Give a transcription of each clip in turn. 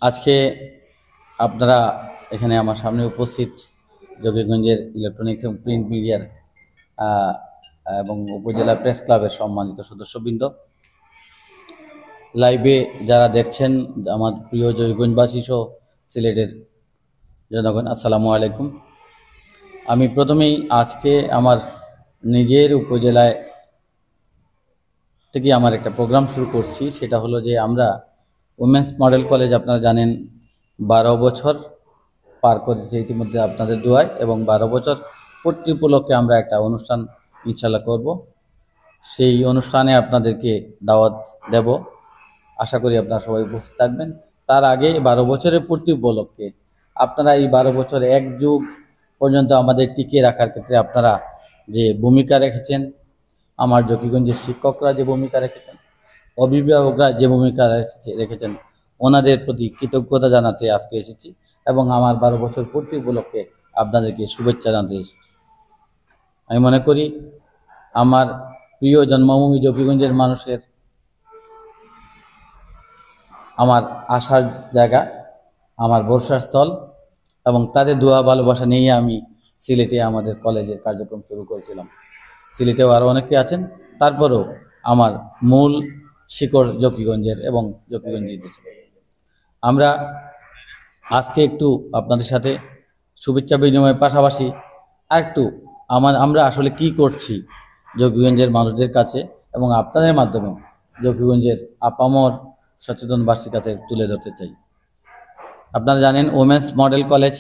আজকে আপনারা এখানে আমার সামনে উপস্থিত জকিগঞ্জের ইলেকট্রনিক্স এবং প্রিন্ট মিডিয়ার এবং উপজেলা প্রেস ক্লাবের সম্মানিত সদস্যবৃন্দ, লাইভে যারা দেখছেন আমার প্রিয় জকিগঞ্জবাসী সহ সিলেটের জনগণ, আসসালামু আলাইকুম। আমি প্রথমেই আজকে আমার নিজের উপজেলায় থেকে আমার একটা প্রোগ্রাম শুরু করছি। সেটা হলো যে আমরা উমেন্স মডেল কলেজ, আপনারা জানেন 12 বছর পার করেছে ইতিমধ্যে আপনাদের দোয়ায়, এবং 12 বছর পূর্তি উপলক্ষে আমরা একটা অনুষ্ঠান ইনশাল্লাহ করব। সেই অনুষ্ঠানে আপনাদেরকে দাওয়াত দেব, আশা করি আপনারা সবাই উপস্থিত থাকবেন। তার আগে 12 বছরের পূর্তি উপলক্ষে আপনারা এই 12 বছর এক যুগ পর্যন্ত আমাদের টিকিয়ে রাখার ক্ষেত্রে আপনারা যে ভূমিকা রেখেছেন, আমার জকিগঞ্জের শিক্ষকরা যে ভূমিকা রেখেছেন, অভিভাবকরা যে ভূমিকা রেখেছেন, ওনাদের প্রতি কৃতজ্ঞতা জানাতে আজকে এসেছি এবং আমার 12 বছর পূর্তি উপলক্ষে আপনাদেরকে শুভেচ্ছা জানাতে এসেছি। আমি মনে করি আমার প্রিয় জন্মভূমি জকিগঞ্জের মানুষের আমার আশার জায়গা, আমার ভরসার স্থল, এবং তাদের দোয়া ভালোবাসা নিয়ে আমি সিলেটে আমাদের কলেজের কার্যক্রম শুরু করেছিলাম। সিলেটেও আরও অনেকে আছেন, তারপরেও আমার মূল শিকড় জকিগঞ্জের এবং জকিগঞ্জে। আমরা আজকে একটু আপনাদের সাথে শুভেচ্ছা বিনিময়ের পাশাপাশি আরেকটু আমরা আসলে কি করছি জকিগঞ্জের মানুষদের কাছে এবং আপনাদের মাধ্যমে জকিগঞ্জের আপামর সচেতনবাসীর কাছে তুলে ধরতে চাই। আপনারা জানেন ওমেন্স মডেল কলেজ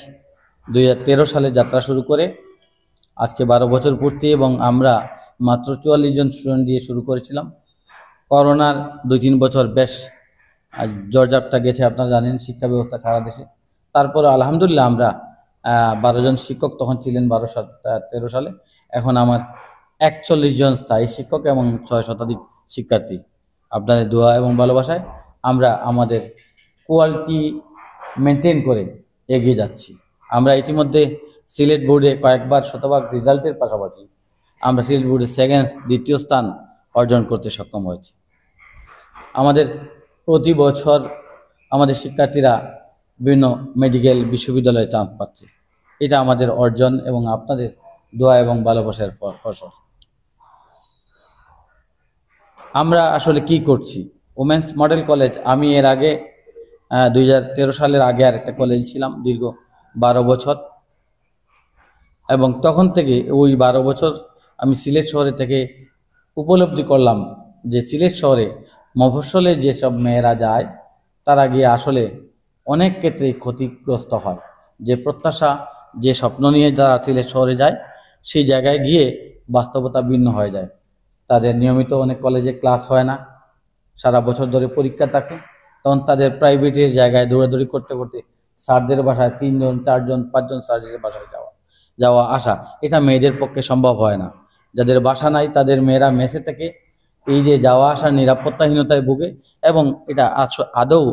2013 সালে যাত্রা শুরু করে আজকে 12 বছর পূর্তি, এবং আমরা মাত্র 44 জন স্টুডেন্ট দিয়ে শুরু করেছিলাম। করোনার 2-3 বছর বেশ জর্জরটা গেছে, আপনারা জানেন শিক্ষা ব্যবস্থা সারা দেশে। তারপরে আলহামদুলিল্লাহ আমরা 12 জন শিক্ষক তখন ছিলেন 13 সালে। এখন আমার 41 জন স্থায়ী শিক্ষক এবং 6 শতাধিক শিক্ষার্থী। আপনাদের দোয়া এবং ভালোবাসায় আমরা আমাদের কোয়ালিটি মেনটেন করে এগিয়ে যাচ্ছি। আমরা ইতিমধ্যে সিলেট বোর্ডে কয়েকবার শতভাগ রেজাল্টের পাশাপাশি আমরা সিলেট বোর্ডে দ্বিতীয় স্থান অর্জন করতে সক্ষম হয়েছি। আমাদের প্রতি বছর আমাদের শিক্ষার্থীরা বিভিন্ন মেডিকেল বিশ্ববিদ্যালয়ে চান্স পাচ্ছে। এটা আমাদের অর্জন এবং আপনাদের দোয়া এবং ভালোবাসার ফসল। আমরা আসলে কি করছি? ওমেন্স মডেল কলেজ, আমি এর আগে 2013 সালের আগে আর একটা কলেজ ছিলাম দীর্ঘ 12 বছর, এবং তখন থেকে ওই 12 বছর আমি সিলেট শহরে থেকে উপলব্ধি করলাম যে সিলেট শহরে মফস্বলে যেসব মেয়েরা যায় তারা গিয়ে আসলে অনেক ক্ষেত্রেই ক্ষতিগ্রস্ত হয়। যে প্রত্যাশা, যে স্বপ্ন নিয়ে যারা সিলেট শহরে যায়, সেই জায়গায় গিয়ে বাস্তবতা ভিন্ন হয়ে যায়। তাদের নিয়মিত অনেক কলেজে ক্লাস হয় না, সারা বছর ধরে পরীক্ষা থাকে, তখন তাদের প্রাইভেটের জায়গায় দৌড়াদৌড়ি করতে করতে স্যারদের বাসায় 3 জন 4 জন 5 জন স্যারদের বাসায় যাওয়া আসা, এটা মেয়েদের পক্ষে সম্ভব হয় না। যাদের বাসা নাই তাদের মেয়েরা মেসে থেকে এই যে যাওয়া আসার নিরাপত্তাহীনতায় ভুগে, এবং এটা আদৌ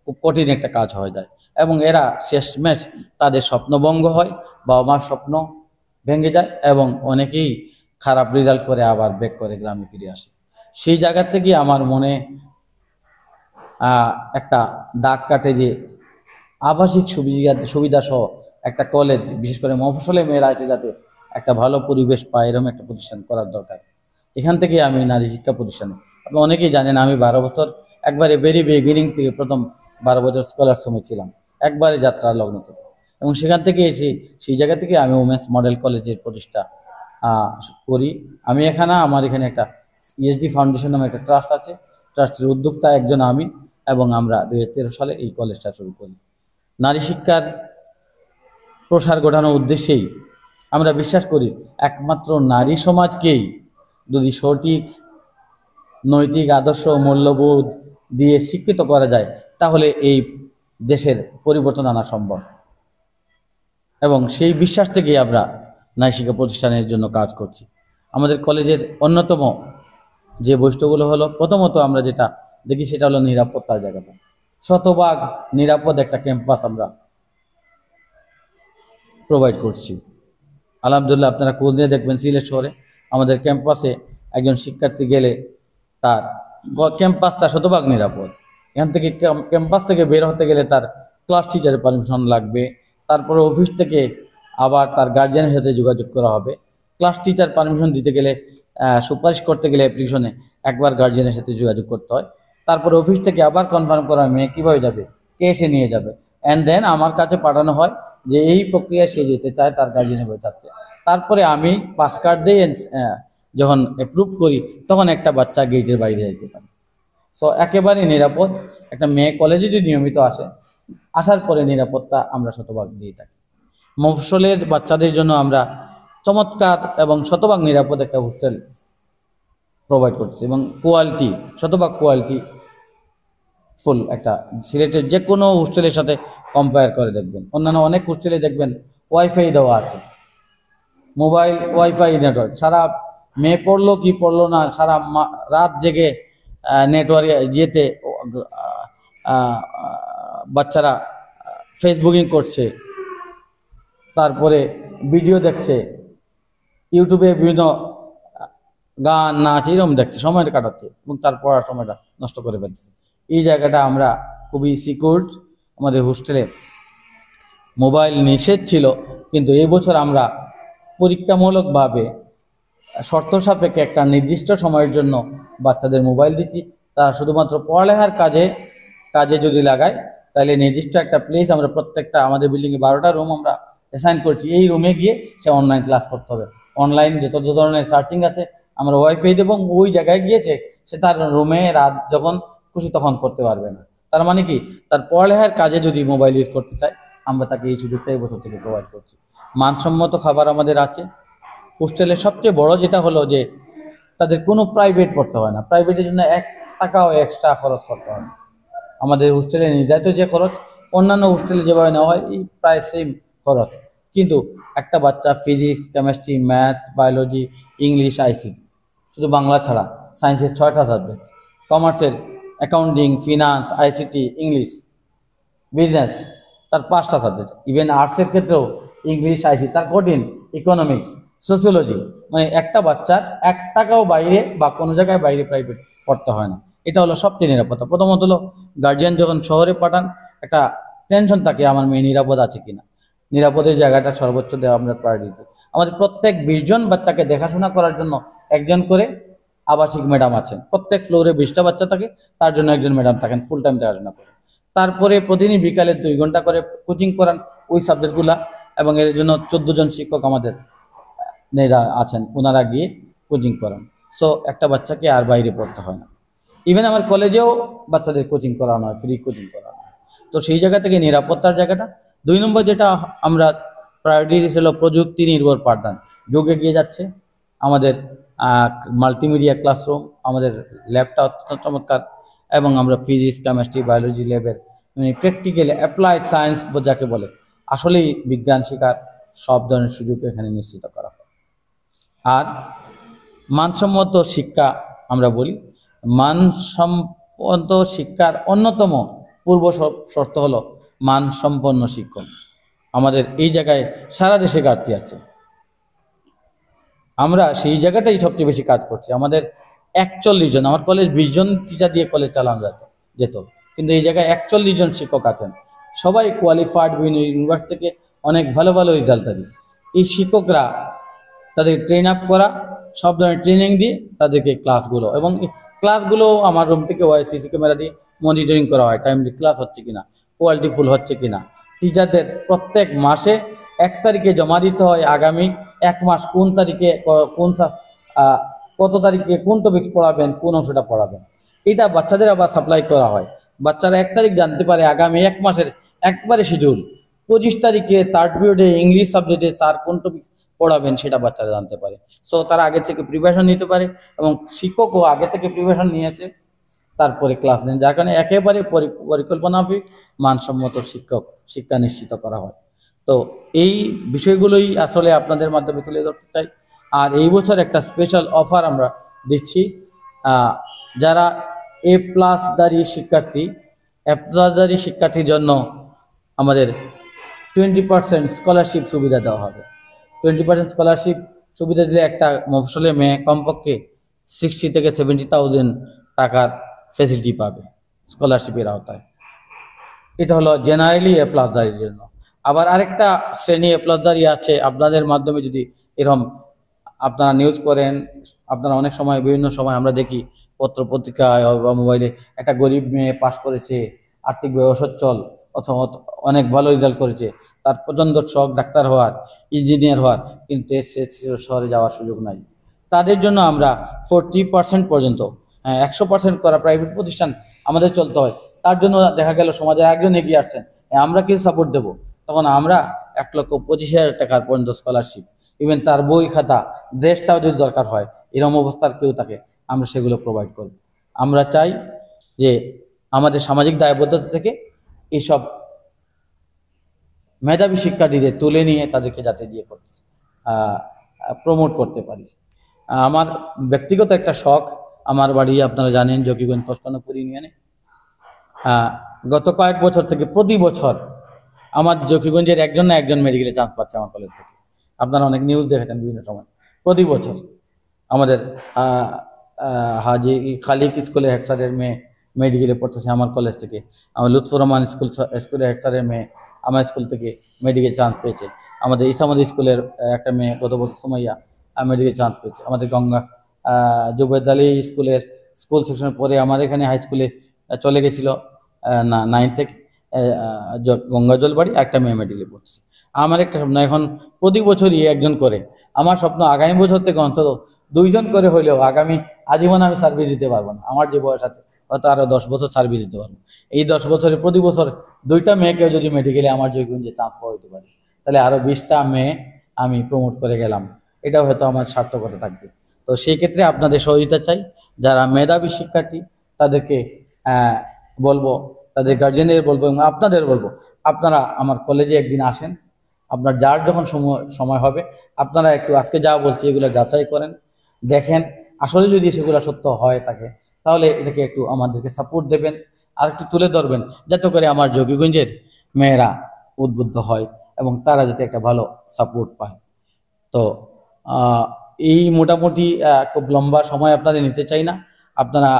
খুব কঠিন একটা কাজ হয়ে যায়, এবং এরা শেষমেশ তাদের স্বপ্নভঙ্গ হয়, বাবা মার স্বপ্ন ভেঙে যায়, এবং অনেকেই খারাপ রেজাল্ট করে আবার ব্যাক করে গ্রামে ফিরে আসে। সেই জায়গা থেকে আমার মনে একটা দাগ কাটে যে আবাসিক সুবিধা সহ একটা কলেজ, বিশেষ করে মফস্বলে মেয়েরা আছে, যাতে একটা ভালো পরিবেশ পায় এরকম একটা প্রতিষ্ঠান করার দরকার। এখান থেকে আমি নারী শিক্ষা প্রতিষ্ঠানে, আপনি অনেকেই জানেন আমি 12 বছর একবারে বেরি বিগিনিং থেকে প্রথম 12 বছর স্কলার সময় ছিলাম, একবারে যাত্রার লগ্ন থেকে, এবং সেখান থেকে এসে সেই জায়গা থেকে আমি ওমেন্স মডেল কলেজের প্রতিষ্ঠা করি। আমি আমার এখানে একটা ESD ফাউন্ডেশন নামে একটা ট্রাস্ট আছে, ট্রাস্টের উদ্যোক্তা একজন আমি, এবং আমরা 2013 সালে এই কলেজটা শুরু করি। নারী শিক্ষার প্রসার ঘটানোর উদ্দেশ্যেই আমরা বিশ্বাস করি একমাত্র নারী সমাজকেই যদি সঠিক নৈতিক আদর্শ মূল্যবোধ দিয়ে শিক্ষিত করা যায়, তাহলে এই দেশের পরিবর্তন আনা সম্ভব, এবং সেই বিশ্বাস থেকেই আমরা নারী শিক্ষা প্রতিষ্ঠানের জন্য কাজ করছি। আমাদের কলেজের অন্যতম যে বৈশিষ্ট্যগুলো হলো, প্রথমত আমরা যেটা দেখি সেটা হলো নিরাপত্তার জায়গাটা। শতভাগ নিরাপদ একটা ক্যাম্পাস আমরা প্রোভাইড করছি। আলহামদুলিল্লাহ, আপনারা খোঁজ নিয়ে দেখবেন সিলেট শহরে আমাদের ক্যাম্পাসে একজন শিক্ষার্থী গেলে তার ক্যাম্পাসটা শতভাগ নিরাপদ। এখান থেকে ক্যাম্পাস থেকে বের হতে গেলে তার ক্লাস টিচারের পারমিশন লাগবে, তারপরে অফিস থেকে আবার তার গার্জিয়ানের সাথে যোগাযোগ করা হবে। ক্লাস টিচার পারমিশন দিতে গেলে সুপারিশ করতে গেলে অ্যাপ্লিকেশনে একবার গার্জিয়ানের সাথে যোগাযোগ করতে হয়, তারপরে অফিস থেকে আবার কনফার্ম করা হয় মেয়ে কীভাবে যাবে, কে এসে নিয়ে যাবে, অ্যান্ড দেন আমার কাছে পাঠানো হয় যে এই প্রক্রিয়ায় সে যেতে চায়, তার গার্জিয়ানের বই চাচ্ছে। তারপরে আমি পাস কার্ড দিয়ে যখন অ্যাপ্রুভ করি তখন একটা বাচ্চা গেটের বাইরে যেতে পারে। সো একেবারেই নিরাপদ। একটা মেয়ে কলেজে যদি নিয়মিত আসে, আসার পরে নিরাপত্তা আমরা শতভাগ দিয়ে থাকি। মফস্বলের বাচ্চাদের জন্য আমরা চমৎকার এবং শতভাগ নিরাপদ একটা হোস্টেল প্রোভাইড করছি এবং কোয়ালিটি, শতভাগ কোয়ালিটি ফুল একটা সিলেটের যে কোনো হোস্টেলের সাথে কম্পেয়ার করে দেখবেন। অন্যান্য অনেক হোস্টেলে দেখবেন ওয়াইফাই দেওয়া আছে, মোবাইল ওয়াইফাই নেটওয়ার্ক, সারা মেয়ে পড়লো কি পড়লো না, সারা রাত জেগে নেটওয়ার্কে যেতে বাচ্চারা ফেসবুকিং করছে, তারপরে ভিডিও দেখছে, ইউটিউবে বিভিন্ন গান নাচ এরকম দেখছে, সময়টা কাটাচ্ছে এবং তার পড়ার সময়টা নষ্ট করে ফেলছে। এই জায়গাটা আমরা খুবই সিকিউরড। আমাদের হোস্টেলে মোবাইল নিষেধ ছিল, কিন্তু এই বছর আমরা পরীক্ষামূলকভাবে শর্ত সাপেক্ষে একটা নির্দিষ্ট সময়ের জন্য বাচ্চাদের মোবাইল দিচ্ছি। তারা শুধুমাত্র পড়ালেখার কাজে যদি লাগায়, তাহলে নির্দিষ্ট একটা প্লেস আমরা প্রত্যেকটা আমাদের বিল্ডিংয়ে 12টা রুম আমরা অ্যাসাইন করছি, এই রুমে গিয়ে সে অনলাইন ক্লাস করতে হবে। অনলাইন যত ধরনের সার্চিং আছে আমরা ওয়াইফাই দেবো, ওই জায়গায় গিয়েছে সে তার রুমে রাত যখন খুশি তখন করতে পারবে না। তার মানে কি, তার পড়ালেখার কাজে যদি মোবাইল ইউজ করতে চায়, আমরা তাকে এই সুযোগটা এই বছর থেকে প্রোভাইড করছি। মানসম্মত খাবার আমাদের আছে। হোস্টেলের সবচেয়ে বড় যেটা হলো যে তাদের কোনো প্রাইভেট পড়তে হয় না, প্রাইভেটের জন্য 1 টাকাও এক্সট্রা খরচ করতে হয় না। আমাদের হোস্টেলে নির্ধারিত যে খরচ অন্যান্য হোস্টেলে যেভাবে নেওয়া হয় এই প্রায় সেম খরচ, কিন্তু একটা বাচ্চা physics, chemistry, math, biology, English, ICT, শুধু বাংলা ছাড়া সায়েন্সের 6টা সাবজেক্ট, কমার্সের accounting, finance, ICT, English, business তার 5টা সাবজেক্ট, ইভেন আর্টসের ক্ষেত্রেও ইংলিশ, আইসিটি তার কঠিন, ইকোনমিক্স, সোশিওলজি। মানে একটা বাচ্চার 1 টাকাও বাইরে বা কোনো জায়গায় বাইরে প্রাইভেট পড়তে হয় না। এটা হলো সবচেয়ে নিরাপত্তা। প্রথমত হলো গার্জিয়ান যখন শহরে পাঠান একটা টেনশন থাকে আমার মেয়ে নিরাপদ আছে কিনা, নিরাপদের জায়গাটা সর্বোচ্চ দেওয়া আমরা প্রায়োরিটি। আমাদের প্রত্যেক 20 জন বাচ্চাকে দেখাশোনা করার জন্য একজন করে আবাসিক ম্যাডাম আছেন, প্রত্যেক ফ্লোরে 20টা বাচ্চা থাকে, তার জন্য একজন ম্যাডাম থাকেন ফুল টাইম দেখাশোনা করে। তারপরে প্রতিদিন বিকালে 2 ঘন্টা করে কোচিং করান ওই সাবজেক্টগুলা, এবং এর জন্য 14 জন শিক্ষক আমাদের নেরা আছেন, ওনারা গিয়ে কোচিং করান। সো একটা বাচ্চাকে আর বাইরে পড়তে হয় না। ইভেন আমার কলেজেও বাচ্চাদের কোচিং করানো হয়, ফ্রি কোচিং করানো হয়। তো সেই জায়গা থেকে নিরাপত্তার জায়গাটা 2 নম্বর যেটা আমরা প্রায়োরিটি ছিল প্রযুক্তি নির্ভর পাঠদান, যুগে গিয়ে যাচ্ছে। আমাদের মাল্টিমিডিয়া ক্লাসরুম, আমাদের ল্যাবটা অত্যন্ত চমৎকার, এবং আমরা ফিজিক্স, কেমিস্ট্রি, বায়োলজি ল্যাবের মানে প্র্যাকটিক্যাল অ্যাপ্লাইড সায়েন্স যাকে বলে আসলেই বিজ্ঞান শেখার সব ধরনের সুযোগ এখানে নিশ্চিত করা হয়। আর মানসম্মত শিক্ষা আমরা বলি, মানসম্পন্ন শিক্ষার অন্যতম পূর্ব শর্ত হলো মানসম্পন্ন শিক্ষক। আমাদের এই জায়গায় সারা দেশে ঘাটতি আছে, আমরা সেই জায়গাটাই সবচেয়ে বেশি কাজ করছি। আমাদের 41 জন, আমার কলেজ 20 জন টিচার দিয়ে কলেজ চালানো যেত, কিন্তু এই জায়গায় 41 জন শিক্ষক আছেন, সবাই কোয়ালিফাইড, বিভিন্ন ইউনিভার্সিটি থেকে অনেক ভালো ভালো রেজাল্ট থাকে। এই শিক্ষকরা তাদের ট্রেন আপ করা, সব ধরনের ট্রেনিং দিয়ে তাদেরকে ক্লাসগুলো, এবং ক্লাসগুলো আমার রুম থেকে ওয়াইসিসি ক্যামেরা দিয়ে মনিটরিং করা হয়, টাইমলি ক্লাস হচ্ছে কিনা, কোয়ালিটিফুল হচ্ছে কিনা। টিচারদের প্রত্যেক মাসে 1 তারিখে জমা দিতে হয় আগামী 1 মাস কোন তারিখে কত তারিখে কোন টপিক পড়াবেন, কোন অংশটা পড়াবেন। এটা বাচ্চাদের আবার সাপ্লাই করা হয়। বাচ্চারা 1 তারিখ জানতে পারে আগামী 1 মাসের একবারে শিডিউল, 25 তারিখে 3rd পিরিয়ডে ইংলিশ সাবজেক্টে স্যার কোন টপিক পড়াবেন সেটা বাচ্চারা জানতে পারে। সো তারা আগে থেকে প্রিপারেশন নিতে পারে, এবং শিক্ষকও আগে থেকে প্রিপারেশন নিয়েছে, তারপরে ক্লাস নেন, যার কারণে একেবারে পরিকল্পনাভাবে মানসম্মত শিক্ষা নিশ্চিত করা হয়। তো এই বিষয়গুলোই আসলে আপনাদের মাধ্যমে তুলে ধরতে চাই। আর এই বছর একটা স্পেশাল অফার আমরা দিচ্ছি, যারা A+দারি শিক্ষার্থীর জন্য আমাদের 20% স্কলারশিপ সুবিধা দেওয়া হবে। 20% স্কলারশিপ সুবিধা দিলে একটা মফস্বলে মেয়ে কমপক্ষে 60 থেকে 70,000 টাকার ফ্যাসিলিটি পাবে। স্কলারশিপের আওতায়। এটা হলো জেনারেলি এ প্লাসধারীর জন্য। আবার আরেকটা শ্রেণী এ প্লাসধারী আছে, আপনাদের মাধ্যমে যদি এরকম আপনারা নিউজ করেন, আপনারা অনেক সময় বিভিন্ন সময় আমরা দেখি পত্র পত্রিকায় বা মোবাইলে, একটা গরিব মেয়ে পাশ করেছে, আর্থিকভাবে অসচ্ছল, অথবা অনেক ভালো রেজাল্ট করেছে, তার প্রচণ্ড শখ ডাক্তার হওয়ার, ইঞ্জিনিয়ার হওয়ার, কিন্তু শহরে যাওয়ার সুযোগ নাই। তাদের জন্য আমরা 40% পর্যন্ত, 100% করা প্রাইভেট প্রতিষ্ঠান আমাদের চলতে হয়। তার জন্য দেখা গেল সমাজে একজন এগিয়ে আসছেন, আমরা কিছু সাপোর্ট দেবো, তখন আমরা 1,25,000 টাকার পর্যন্ত স্কলারশিপ, ইভেন তার বই খাতা ড্রেসটাও যদি দরকার হয়, এরকম অবস্থার কেউ থাকে, আমরা সেগুলো প্রোভাইড করব। আমরা চাই যে আমাদের সামাজিক দায়বদ্ধতা থেকে এইসব মেধাবী শিক্ষার্থীদের তুলে নিয়ে তাদেরকে যাতে দিয়ে করতে প্রমোট করতে পারি। আমার ব্যক্তিগত একটা শখ, আমার বাড়ি আপনারা জানেন জকিগঞ্জ কষ্টনপুর ইউনিয়নে। গত কয়েক বছর থেকে প্রতি বছর আমার জকিগঞ্জের একজন না একজন মেডিকেলে চান্স পাচ্ছে আমার কলেজ থেকে। আপনারা অনেক নিউজ দেখেছেন বিভিন্ন সময়। প্রতি বছর আমাদের হাজি খালিক স্কুলের হেড স্যারের মেয়ে মেডিকেলে পড়তেছে আমার কলেজ থেকে। আমার লুৎফুর রহমান স্কুলের হেড স্যারের মেয়ে আমার স্কুল থেকে মেডিকেল চান্স পেয়েছে। আমাদের ইসামতি স্কুলের একটা মেয়ে গত বছর সুমাইয়া মেডিকেল চান্স পেয়েছে। আমাদের গঙ্গা জুবেদ আলী স্কুলের স্কুল সেকশনের পরে আমার এখানে হাই স্কুলে চলে গেছিল না 9 থেকে গঙ্গা জলবাড়ি, একটা মেয়ে মেডিকেলে পড়ছে। আমার একটা স্বপ্ন, এখন প্রতি বছরই একজন করে, আমার স্বপ্ন আগামী বছর থেকে অন্তত 2 জন করে হইলেও আগামী আজীবন আমি সার্ভিস দিতে পারবো না, আমার যে বয়স আছে হয়তো আরো 10 বছর সার্ভিস দিতে পারবো। এই 10 বছরে প্রতি বছর 2টা মেয়েকে যদি মেডিকেলে আমার জয়গঞ্জে চান্স পাওয়া হইতে পারে, তাহলে আরো 20টা মেয়ে আমি প্রমোট করে গেলাম, এটাও হয়তো আমার সার্থকতা থাকবে। তো সেই ক্ষেত্রে আপনাদের সহযোগিতা চাই। যারা মেধাবী শিক্ষার্থী তাদেরকে বলবো, তাদের গার্জেনের বলবো এবং আপনাদের বলবো, আপনারা আমার কলেজে একদিন আসেন। আপনার যার যখন সময় হবে আপনারা একটু আজকে যা বলছি এগুলো যাচাই করেন, দেখেন আসলে যদি সেগুলো সত্য হয় থাকে, তাহলে এটাকে একটু আমাদেরকে সাপোর্ট দেবেন, আর একটু তুলে ধরবেন, যাতে করে আমার জকিগঞ্জের মেয়েরা উদ্বুদ্ধ হয় এবং তারা যাতে একটা ভালো সাপোর্ট পায়। তো এই মোটামুটি খুব লম্বা সময় আপনাদের নিতে চাই না। আপনারা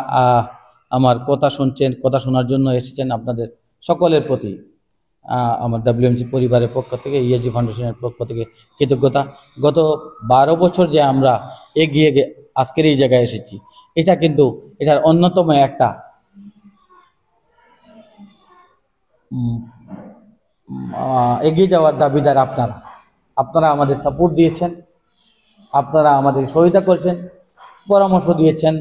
আমার কথা শুনছেন, কথা শোনার জন্য এসেছেন, আপনাদের সকলের প্রতি আমার WMC পরিবারের পক্ষ থেকে, ESG ফাউন্ডেশনের পক্ষ থেকে কৃতজ্ঞতা। গত 12 বছর যে আমরা এগিয়ে আজকের এই জায়গায় এসেছি, এটা কিন্তু এটার অন্যতম একটা এগিয়ে যাওয়ার দাবিদার আপনারা। আপনারা আমাদের সাপোর্ট দিয়েছেন, আপনারা আমাদের সহায়তা করেছেন, পরামর্শ দিয়েছেন,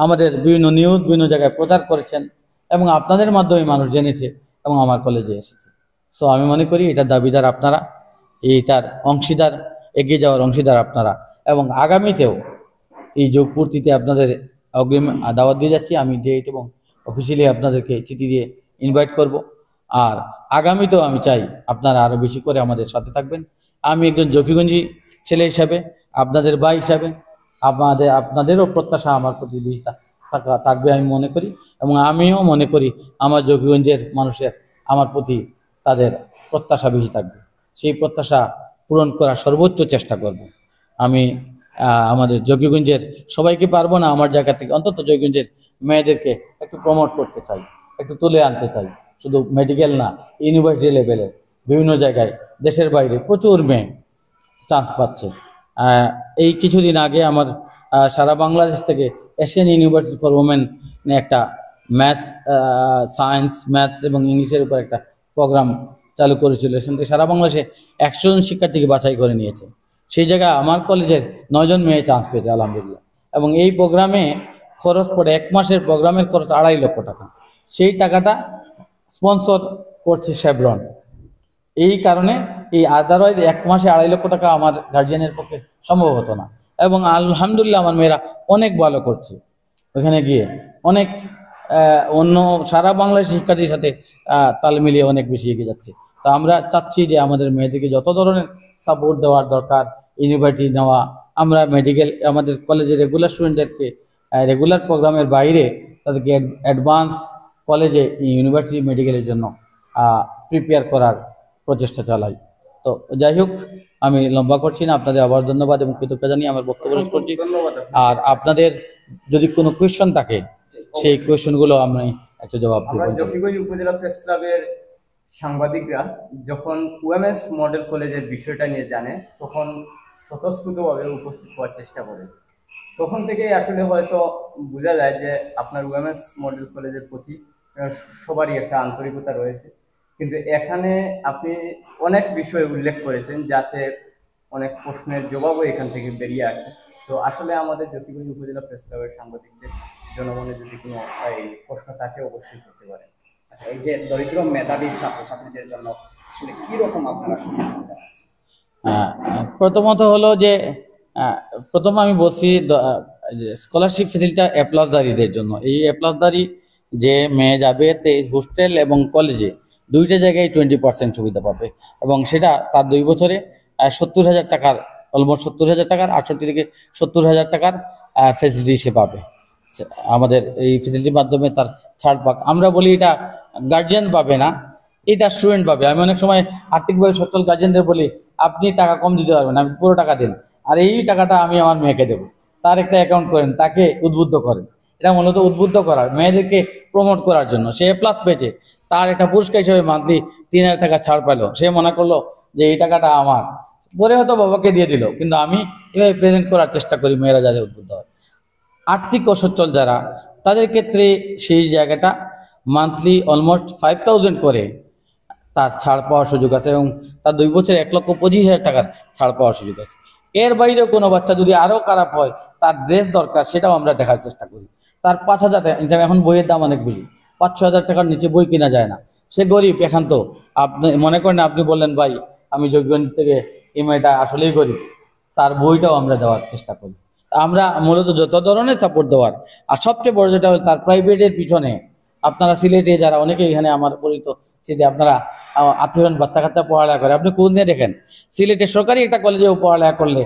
আমাদের বিভিন্ন নিউজ বিভিন্ন জায়গায় প্রচার করেছেন, এবং আপনাদের মাধ্যমে মানুষ জেনেছে এবং আমার কলেজে এসেছে। সো আমি মনে করি এটার দাবিদার আপনারা, এইটার অংশীদার, এগিয়ে যাওয়ার অংশীদার আপনারা। এবং আগামীতেও এই যোগ পূর্তিতে আপনাদের অগ্রিম দাওয়াত দিয়ে যাচ্ছি, আমি ডেট এবং অফিসিয়ালি আপনাদেরকে চিঠি দিয়ে ইনভাইট করব। আর আগামীতেও আমি চাই আপনারা আরও বেশি করে আমাদের সাথে থাকবেন। আমি একজন জকিগঞ্জি ছেলে হিসাবে, আপনাদের ভাই হিসাবে, আপনাদেরও প্রত্যাশা আমার প্রতি বেশি থাকবে আমি মনে করি, এবং আমিও মনে করি আমার জকিগঞ্জের মানুষের আমার প্রতি তাদের প্রত্যাশা বেশি থাকবে। সেই প্রত্যাশা পূরণ করার সর্বোচ্চ চেষ্টা করব। আমি আমাদের জকিগঞ্জের সবাইকে পারবো না, আমার জায়গা থেকে অন্তত জকিগঞ্জের মেয়েদেরকে একটু প্রমোট করতে চাই, একটু তুলে আনতে চাই। শুধু মেডিকেল না, ইউনিভার্সিটি লেভেলের বিভিন্ন জায়গায় দেশের বাইরে প্রচুর মেয়ে চান্স পাচ্ছে। এই কিছুদিন আগে আমার সারা বাংলাদেশ থেকে এশিয়ান ইউনিভার্সিটি ফর ওমেন একটা ম্যাথস, সায়েন্স, ম্যাথস এবং ইংলিশের উপর একটা প্রোগ্রাম চালু করেছিল। এখান থেকে সারা বাংলাদেশে 100 জন শিক্ষার্থীকে বাছাই করে নিয়েছে। সেই জায়গায় আমার কলেজের 9 জন মেয়ে চান্স পেয়েছে আলহামদুলিল্লাহ। এবং এই প্রোগ্রামে খরচ পড়ে 1 মাসের প্রোগ্রামের খরচ 2.5 লক্ষ টাকা। সেই টাকাটা স্পন্সর করছে শেভরন। এই কারণে এই আদারওয়াইজ 1 মাসে 2.5 লক্ষ টাকা আমার গার্জিয়ানের পক্ষে সম্ভব হতো না। এবং আলহামদুলিল্লাহ আমার মেয়েরা অনেক ভালো করছে, ওখানে গিয়ে অনেক অন্য সারা বাংলাদেশ শিক্ষার্থীর সাথে তাল মিলিয়ে অনেক বেশি এগিয়ে যাচ্ছে। তো আমরা চাচ্ছি যে আমাদের মেয়েদেরকে যত ধরনের সাপোর্ট দেওয়ার দরকার, ইউনিভার্সিটি নেওয়া, আমরা মেডিকেল আমাদের কলেজের রেগুলার স্টুডেন্টদেরকে রেগুলার প্রোগ্রামের বাইরে তাদেরকে অ্যাডভান্স কলেজে ইউনিভার্সিটি মেডিকেলের জন্য প্রিপেয়ার করার প্রচেষ্টা চালাই। তো যাই হোক, আমি লম্বা করছি না, আপনাদের আবার ধন্যবাদ এবং কৃতজ্ঞতা জানিয়ে আমার বক্তব্য শেষ করছি। আর আপনাদের যদি কোনো কোয়েশ্চন থাকে সেই কোয়েশ্চনগুলো আমি একটু জবাব আমরা দিবেন। জকিগঞ্জ উপজেলা প্রেস ক্লাবের সাংবাদিকরা যখন ওএমএস মডেল কলেজের বিষয়টা নিয়ে জানে, তখন স্বতঃস্ফূর্তভাবে উপস্থিত হওয়ার চেষ্টা করেছে। তখন থেকে আসলে হয়তো বোঝা যায় যে আপনার ওএমএস মডেল কলেজের প্রতি সবারই একটা আন্তরিকতা রয়েছে। কিন্তু এখানে আপনি অনেক বিষয় উল্লেখ করেছেন, যাতে অনেক প্রশ্নের জবাবও এখান থেকে বেরিয়ে আসে। তো আসলে আমাদের জ্যোতিগঞ্জ উপজেলা প্রেস ক্লাবের সাংবাদিকদের জনমনে যদি কোনো এই প্রশ্ন থাকে, অবশ্যই করতে পারেন। আচ্ছা, এই যে দরিদ্র মেধাবী ছাত্রছাত্রীদের জন্য আসলে কি রকম আপনারা সুযোগ সুবিধা আছে? প্রথমত হলো যে আহ, প্রথম আমি বলছি স্কলারশিপ ফেসিলিটিটা এপ্লাসদারিদের জন্য। এই এপ্লাসদারি যে মেয়ে যাবে তে হোস্টেল এবং কলেজে দুইটা জায়গায় 20% সুবিধা পাবে, এবং সেটা তার 2 বছরে 70,000 টাকার, অলমোস্ট 70,000 টাকার, 68 থেকে 70,000 টাকার ফেসিলিটি সে পাবে। আমাদের এই ফেসিলিটির মাধ্যমে তার ছাড় পাক, আমরা বলি এটা গার্জিয়ান পাবে না, এটা স্টুডেন্ট পাবে। আমি অনেক সময় আর্থিকভাবে সচ্ছল গার্জিয়ানদের বলি, আপনি টাকা কম দিতে পারবেন, আমি পুরো টাকা দিন, আর এই টাকাটা আমি আমার মেয়েকে দেবো, তার একটা অ্যাকাউন্ট করেন, তাকে উদ্বুদ্ধ করেন। এটা মূলত উদ্বুদ্ধ করার, মেয়েদেরকে প্রমোট করার জন্য। সে প্লাস পেয়েছে, তার একটা পুরস্কার হিসেবে মান্থলি 3,000 টাকা ছাড় পেলো, সে মনে করলো যে এই টাকাটা আমার, পরে হয়তো বাবাকে দিয়ে দিল, কিন্তু আমি এভাবে প্রেজেন্ট করার চেষ্টা করি মেয়েরা যাতে উদ্বুদ্ধ হয়। আর্থিক অসচ্ছল যারা, তাদের ক্ষেত্রে সেই জায়গাটা মান্থলি অলমোস্ট 5,000 করে তার ছাড় পাওয়ার সুযোগ আছে, এবং তার 2 বছরে 1,25,000 টাকার ছাড় পাওয়ার সুযোগ আছে। এর বাইরে কোনো বাচ্চা যদি আরও খারাপ হয়, তার ড্রেস দরকার, সেটাও আমরা দেখার চেষ্টা করি। তার 5,000 টাকা, এটা এখন বইয়ের দাম অনেক বেশি, 5-6 হাজার টাকার নিচে বই কিনা যায় না, সে গরিব একান্ত। আপনি মনে করেন, আপনি বললেন ভাই আমি যোগ্যগঞ্জ থেকে, এই মেয়েটা আসলেই গরিব, তার বইটাও আমরা দেওয়ার চেষ্টা করি। আমরা মূলত যত ধরনের সাপোর্ট দেওয়ার, আর সবচেয়ে বড় যেটা হলো তার প্রাইভেটের পিছনে, আপনারা সিলেটে যারা অনেকে এখানে আমার পরিচিত, সেটা আপনারা আত্মীয় বাচ্চা কাচ্চা পড়ালেখা করে, আপনি কোন দিয়ে দেখেন সিলেটে সরকারি একটা কলেজেও পড়ালেখা করলে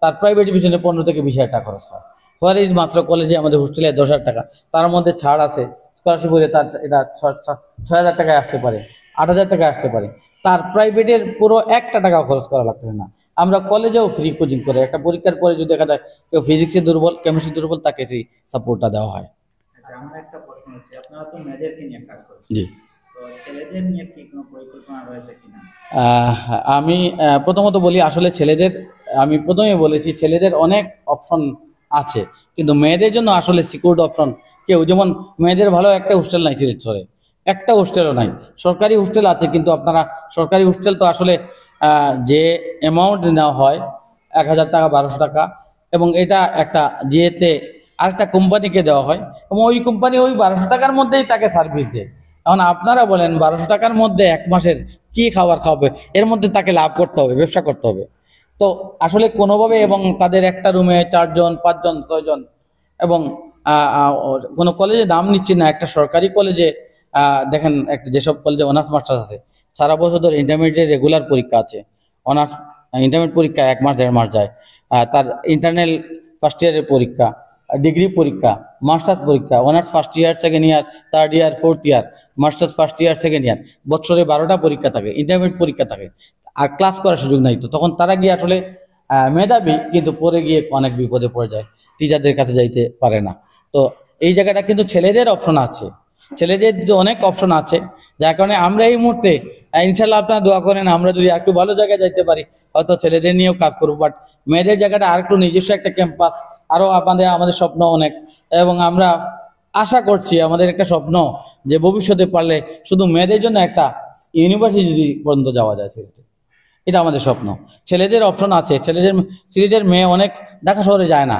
তার প্রাইভেট পিছনে 15 থেকে 20 হাজার টাকা খরচ হয়। ফরিজ মাত্র কলেজে আমাদের হোস্টেলে 10,000 টাকা, তার মধ্যে ছাড় আছে, স্কলারশিপ হলে তার এটা 6,000 টাকায় আসতে পারে, 8,000 টাকায় আসতে পারে। তার প্রাইভেটের পুরো একটা টাকা খরচ করা লাগতেছে না। আমরা কলেজেও ফ্রি কোচিং করে, একটা পরীক্ষার পরে যদি দেখা যায় কেউ ফিজিক্সে দুর্বল, কেমিস্ট্রি দুর্বল, তাকে সেই সাপোর্টটা দেওয়া হয়। আচ্ছা, আমার একটা প্রশ্ন হচ্ছে, আপনারা তো মেয়েদেরকে নিয়ে কাজ করছেন, জি। তো ছেলেদের নিয়ে কি কোনো পরিকল্পনা রয়েছে কিনা? আহ, আমি প্রথমত বলি, আসলে ছেলেদের, আমি প্রথমে বলেছি ছেলেদের অনেক অপশন আছে, কিন্তু মেয়েদের জন্য আসলে সিকিউরড অপশন কেউ, যেমন মেয়েদের ভালো একটা হোস্টেল নাই সিলেট শহরে, একটা হোস্টেলও নাই। সরকারি হোস্টেল আছে, কিন্তু আপনারা সরকারি হোস্টেল তো আসলে যে অ্যামাউন্ট নেওয়া হয় 1,000 টাকা, 1,200 টাকা, এবং এটা একটা যেতে আরেকটা কোম্পানিকে দেওয়া হয়, এবং ওই কোম্পানি ওই 1,200 টাকার মধ্যেই তাকে সার্ভিস দেয়। এখন আপনারা বলেন 1,200 টাকার মধ্যে 1 মাসের কি খাবার খাওয়াবে, এর মধ্যে তাকে লাভ করতে হবে, ব্যবসা করতে হবে। তো আসলে কোনোভাবে, এবং তাদের একটা রুমে 4 জন, 5 জন, 6 জন, এবং কোনো কলেজে দাম নিচ্ছি না। একটা সরকারি কলেজে দেখেন, একটা যেসব কলেজে অনার্স মাস্টার্স আছে, সারা বছর ধরে ইন্টারমিডিয়েট রেগুলার পরীক্ষা আছে, অনার্স ইন্টারমিডিয়েট পরীক্ষা 1 মাস 1.5 মাস যায়, তার ইন্টারনাল ফার্স্ট ইয়ারের পরীক্ষা, ডিগ্রি পরীক্ষা, মাস্টার্স পরীক্ষা, অনার্স ফার্স্ট ইয়ার, সেকেন্ড ইয়ার, third year, fourth year, masters first year, second ইয়ার, বছরে 12টা পরীক্ষা থাকে, ইন্টারমিডিয়েট পরীক্ষা থাকে, আর ক্লাস করার সুযোগ নাই। তো তখন তারা গিয়ে আসলে মেধাবী, কিন্তু পরে গিয়ে অনেক বিপদে পড়ে যায়, টিচারদের কাছে যাইতে পারে না। তো এই জায়গাটা কিন্তু ছেলেদের অপশন আছে, ছেলেদের যে অনেক অপশন আছে, যার কারণে আমরা এই মুহূর্তে ইনশাল্লাহ আপনারা দোয়া করেন, আমরা যদি একটু ভালো জায়গায় যাইতে পারি, হয়তো ছেলেদের নিয়েও কাজ করবো। বাট মেয়েদের জায়গাটা আর একটু নিজস্ব একটা ক্যাম্পাস, আরও আমাদের স্বপ্ন অনেক, এবং আমরা আশা করছি, আমাদের একটা স্বপ্ন যে ভবিষ্যতে পারলে শুধু মেয়েদের জন্য একটা ইউনিভার্সিটি যদি পর্যন্ত যাওয়া যায় সিলেটে, এটা আমাদের স্বপ্ন। ছেলেদের অপশন আছে, সিলেটের মেয়ে অনেক ঢাকা শহরে যায় না,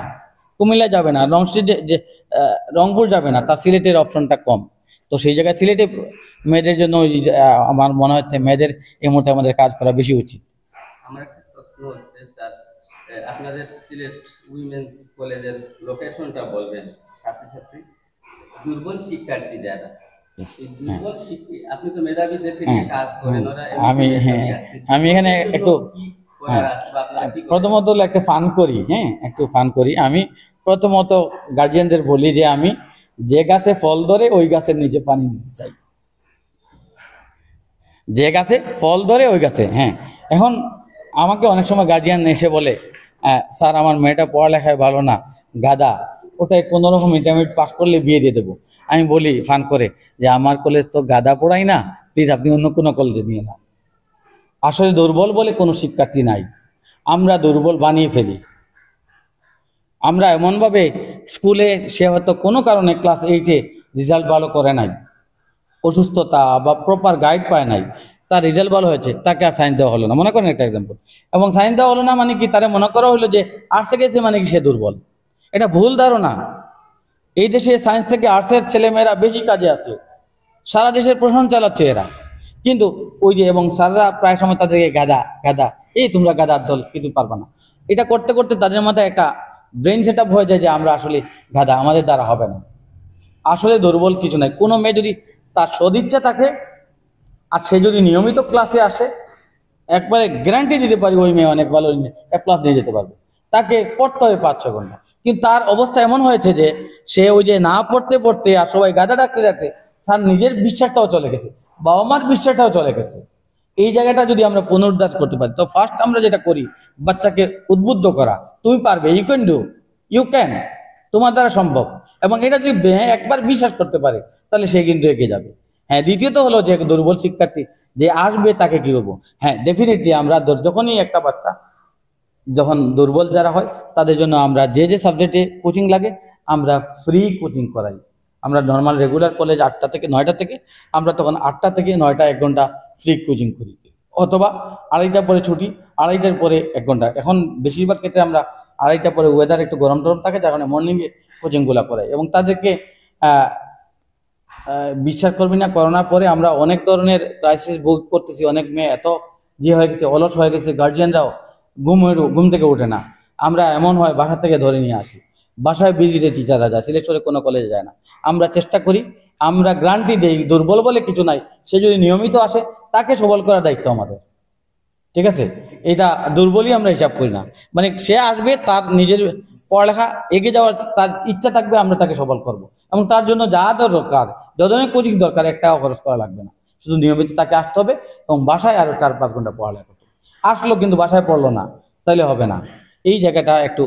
কুমিল্লা যাবে না, রংপুর যাবে না, তার সিলেটের অপশনটা কম। তো সেই জায়গায় সিলেটে মেয়েদের জন্য আমার মনে হচ্ছে মেয়েদের এই মুহূর্তে আমাদের কাজ করা বেশি উচিত। আমার একটা প্রশ্ন হচ্ছে স্যার, আপনাদের সিলেট উইমেন্স কলেজের লোকেশনটা বলবেন, সাথে সাথে দুর্বল শিক্ষার্থী যারা, এই দুর্বল শিক্ষার্থী, আপনি তো মেধাবীদেরকে নিয়ে কাজ করেন, ওরা আমি এখানে একটু কি করার আছে বা আপনারা কি করেন? প্রথমত একটা ফান করি, একটু ফান করি। আমি প্রথমত গার্জিয়ানদের বলি যে আমি যে গাছে ফল ধরে ওই গাছের নিচে পানি দিতে চাই, যে গাছে ফল ধরে ওই গাছে। এখন আমাকে অনেক সময় গার্জিয়ান এসে বলে, স্যার আমার মেয়েটা পড়ালেখায় ভালো না, গাদা, ওটাই কোনোরকম ইন্টারমিডিয়েট পাস করলে বিয়ে দিয়ে দেবো। আমি বলি ফান করে যে আমার কলেজ তো গাদা পড়াই না, প্লিজ আপনি অন্য কোনো কলেজে নিয়ে না। আসলে দুর্বল বলে কোনো শিক্ষার্থী নাই, আমরা দুর্বল বানিয়ে ফেলি। আমরা এমনভাবে স্কুলে সে হয়তো কোনো কারণে ক্লাস 8-এ রেজাল্ট ভালো করে নাই, অসুস্থতা বা প্রপার গাইড পায় নাই, তার রেজাল্ট ভালো হয়েছে, তাকে আর সায়েন্স দেওয়া হলো না, মনে করেন একটা এক্সাম্পল। এবং সায়েন্স দেওয়া হলো না মানে কি, তারা মনে করা হলো যে আর্টসে গেছে মানে কি সে দুর্বল। এটা ভুল ধারণা। এই দেশে সায়েন্স থেকে আর্টসের ছেলেমেয়েরা বেশি কাজে আছে, সারা দেশের প্রশাসন চালাচ্ছে এরা। কিন্তু ওই যে, এবং সারা প্রায় সময় তাদেরকে গাদা গাদা, এই তোমরা গাদার দল, কিছু পারবা না। এটা করতে করতে তাদের মাথায় একটা ব্রেন সেট আপ হয়ে যায় যে আমরা আসলে গাদা, আমাদের দ্বারা হবে না। আসলে দুর্বল কিছু নাই। কোনো মেয়ে যদি তার সদিচ্ছা থাকে আর সে যদি নিয়মিত ক্লাসে আসে, একবারে গ্যারান্টি দিতে পারি ওই মেয়ে অনেক ভালো A+ নিয়ে যেতে পারবে। তাকে পড়তে হবে 5-6 ঘন্টা, কিন্তু তার অবস্থা এমন হয়েছে যে সে ওই যে না পড়তে পড়তে আর সবাই গাদা ডাকতে ডাকতে তার নিজের বিশ্বাসটাও চলে গেছে, বাবা মার বিশ্বাসটাও চলে গেছে। এই জায়গাটা যদি আমরা পুনরুদ্ধার করতে পারি, তো ফার্স্ট আমরা যেটা করি, বাচ্চাকে উদ্বুদ্ধ করা, তুমি পারবে, ইউ ক্যান, তোমার দ্বারা সম্ভব। এবং এটা যদি একবার বিশ্বাস করতে পারে তাহলে সে কিন্তু এগিয়ে যাবে। হ্যাঁ, দ্বিতীয়ত হলো যে দুর্বল শিক্ষার্থী যে আসবে তাকে কি করবো। হ্যাঁ, ডেফিনেটলি আমরা যখনই একটা বাচ্চা যখন দুর্বল যারা হয় তাদের জন্য আমরা যে যে সাবজেক্টে কোচিং লাগে আমরা ফ্রি কোচিং করাই। আমরা নর্মাল রেগুলার কলেজ 8টা থেকে 9টা থেকে, আমরা তখন 8টা থেকে 9টা 1 ঘন্টা ফ্রি কোচিং করি, অথবা 2:30টার পরে ছুটি, 2:30টার পরে 1 ঘন্টা। এখন বেশিরভাগ ক্ষেত্রে আমরা 2:30টার পরে ওয়েদার একটু গরম টরম থাকে, যার কারণে মর্নিংয়ে কোচিংগুলো করাই। এবং তাদেরকে বিশ্বাস করবি না, করোনার পরে আমরা অনেক ধরনের ক্রাইসিস ভোগ করতেছি। অনেক মেয়ে এত হয়ে গেছে, অলস হয়ে গেছে, গার্জিয়ানরাও ঘুম থেকে ওঠে না। আমরা এমন হয় বাসা থেকে ধরে নিয়ে আসি, বাসায় ভিজিটে টিচাররা যায়, সিলেক্টরে কোনো কলেজে যায় না। আমরা চেষ্টা করি, আমরা গ্যারান্টি দেই, দুর্বল বলে কিছু নাই, সে যদি নিয়মিত আসে তাকে সবল করার দায়িত্ব আমাদের। ঠিক আছে, এটা দুর্বলই আমরা হিসাব করি না। মানে সে আসবে, তার নিজের পড়ালেখা এগিয়ে যাওয়ার তার ইচ্ছা থাকবে, আমরা তাকে সবল করব। এবং তার জন্য যা দরকার, যত ধরনের কোচিং দরকার, 1 টাকা খরচ করা লাগবে না, শুধু নিয়মিত তাকে আসতে হবে এবং বাসায় আরো 4-5 ঘন্টা পড়ালেখা করতে হবে। আসলো কিন্তু বাসায় পড়লো না, তাহলে হবে না। এই জায়গাটা একটু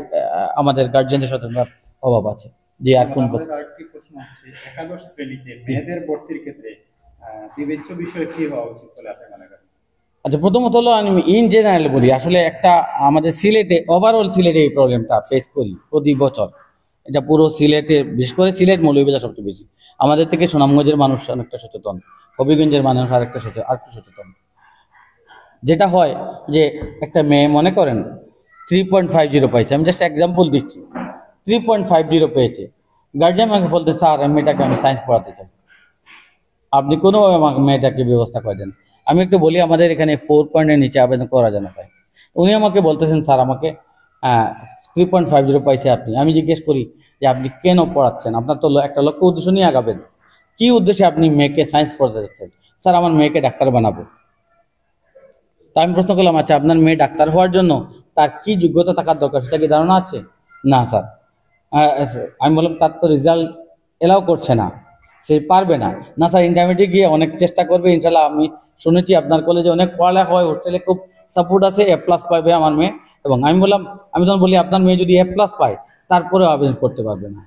আমাদের গার্জিয়ানদের সচেতনতার অভাব আছে। যে আর কোন আমাদের আরেকটি প্রশ্ন হচ্ছে, একাদশ শ্রেণীতে মেয়েদের ভর্তির ক্ষেত্রে বিবেচ্য বিষয় কি হওয়া উচিত বলে আপনি মনে করেন? আচ্ছা, প্রথমত হলো আমি ইন জেনারেল বলি, আসলে একটা আমাদের সিলেটে, ওভারঅল সিলেটে এই প্রবলেমটা ফেস করি প্রতি বছর। এটা পুরো সিলেটে, বিশেষ করে সিলেট মৌলভীবাজার সবচেয়ে বেশি। আমাদের থেকে সুনামগঞ্জের মানুষ অনেকটা সচেতন, হবিগঞ্জের মানুষ আরেকটু সচেতন। যেটা হয় যে একটা মেয়ে মনে করেন 3.50 পাইছে, আমি জাস্ট এক্সাম্পল দিচ্ছি, 3.50 পেয়েছে, গার্জিয়ান আমাকে বলতে, স্যার মেয়েটাকে আমি সায়েন্স পড়াতে চাই, আপনি কোনোভাবে আমাকে মেয়েটাকে ব্যবস্থা করে দেন। আমি একটু বলি, আমাদের এখানে 4 পয়েন্টের নিচে আবেদন করা যায় না তাই। উনি আমাকে বলতেছেন, স্যার আমাকে 3.50 পাইছে আপনি। আমি জিজ্ঞেস করি যে আপনি কেন পড়াচ্ছেন, আপনার তো একটা লক্ষ্য উদ্দেশ্য নিয়ে আগাবেন, কি উদ্দেশ্যে আপনি মেয়েকে সায়েন্স পড়াতে যাচ্ছেন? স্যার আমার মেয়েকে ডাক্তার বানাবো। তা আমি প্রশ্ন করলাম, আচ্ছা আপনার মেয়ে ডাক্তার হওয়ার জন্য তার কি যোগ্যতা থাকার দরকার, সেটা কি ধারণা আছে? না স্যার। আমি বললাম, তার তো রেজাল্ট এলাও করছে না, সে পারবে না। না স্যার, ইন্টারমিডিয়েট গিয়ে অনেক চেষ্টা করবে ইনশাল্লাহ, আমি শুনেছি আপনার কলেজে অনেক পড়ালেখা হয়, হোস্টেলে খুব সাপোর্ট আছে, A+ পাবে আমার মেয়ে। এবং আমি বললাম, আমি তখন বলি, আপনার মেয়ে যদি A+ পায় তারপরেও আবেদন করতে পারবে না,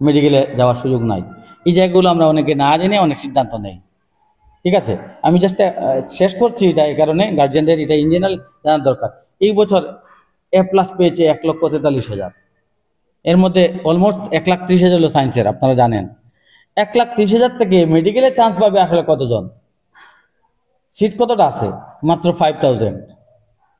মেডিকেলে যাওয়ার সুযোগ নাই। এই জায়গাগুলো আমরা অনেকে না জেনে অনেক সিদ্ধান্ত নেই। ঠিক আছে, আমি জাস্ট শেষ করছি এটা এই কারণে, গার্জিয়ানদের এটা ইন জেনারেল জানার দরকার। এই বছর A+ পেয়েছে 1,43,000, এর মধ্যে অলমোস্ট 1,30,000 হলো সায়েন্সের, আপনারা জানেন। 1,30,000 থেকে মেডিকেলে চান্স পাবে আসলে কতজন? সিট কতটা আছে? মাত্র 5,000,